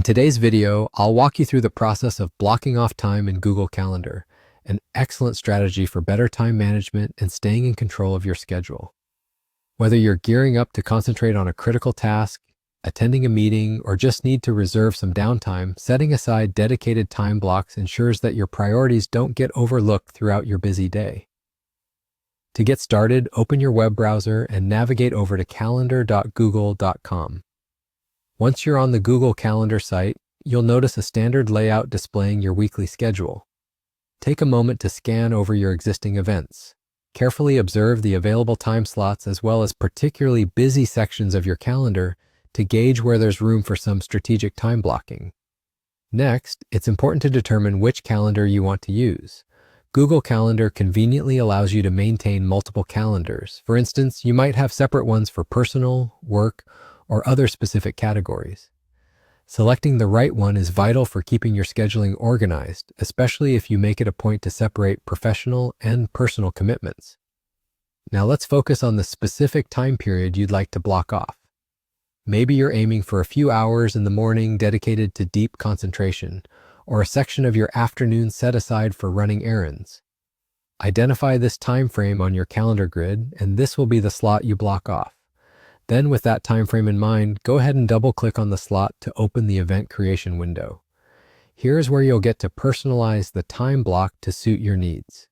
In today's video, I'll walk you through the process of blocking off time in Google Calendar, an excellent strategy for better time management and staying in control of your schedule. Whether you're gearing up to concentrate on a critical task, attending a meeting, or just need to reserve some downtime, setting aside dedicated time blocks ensures that your priorities don't get overlooked throughout your busy day. To get started, open your web browser and navigate over to calendar.google.com. Once you're on the Google Calendar site, you'll notice a standard layout displaying your weekly schedule. Take a moment to scan over your existing events. Carefully observe the available time slots as well as particularly busy sections of your calendar to gauge where there's room for some strategic time blocking. Next, it's important to determine which calendar you want to use. Google Calendar conveniently allows you to maintain multiple calendars. For instance, you might have separate ones for personal, work, or other specific categories. Selecting the right one is vital for keeping your scheduling organized, especially if you make it a point to separate professional and personal commitments. Now let's focus on the specific time period you'd like to block off. Maybe you're aiming for a few hours in the morning dedicated to deep concentration, or a section of your afternoon set aside for running errands. Identify this time frame on your calendar grid, and this will be the slot you block off. Then, with that time frame in mind, go ahead and double-click on the slot to open the event creation window. Here's where you'll get to personalize the time block to suit your needs.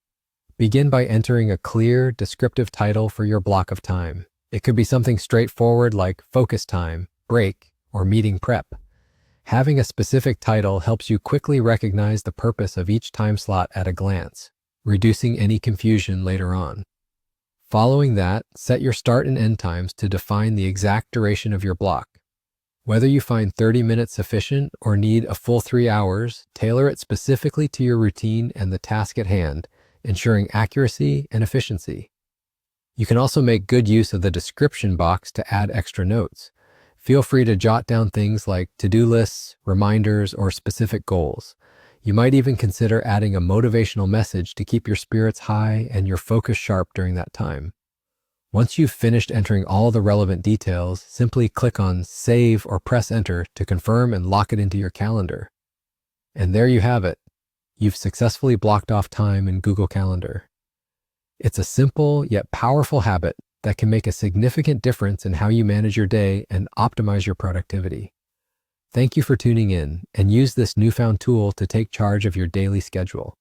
Begin by entering a clear, descriptive title for your block of time. It could be something straightforward like focus time, break, or meeting prep. Having a specific title helps you quickly recognize the purpose of each time slot at a glance, reducing any confusion later on. Following that, set your start and end times to define the exact duration of your block. Whether you find 30 minutes sufficient or need a full 3 hours, tailor it specifically to your routine and the task at hand, ensuring accuracy and efficiency. You can also make good use of the description box to add extra notes. Feel free to jot down things like to-do lists, reminders, or specific goals. You might even consider adding a motivational message to keep your spirits high and your focus sharp during that time. Once you've finished entering all the relevant details, simply click on Save or press Enter to confirm and lock it into your calendar. And there you have it. You've successfully blocked off time in Google Calendar. It's a simple yet powerful habit that can make a significant difference in how you manage your day and optimize your productivity. Thank you for tuning in, and use this newfound tool to take charge of your daily schedule.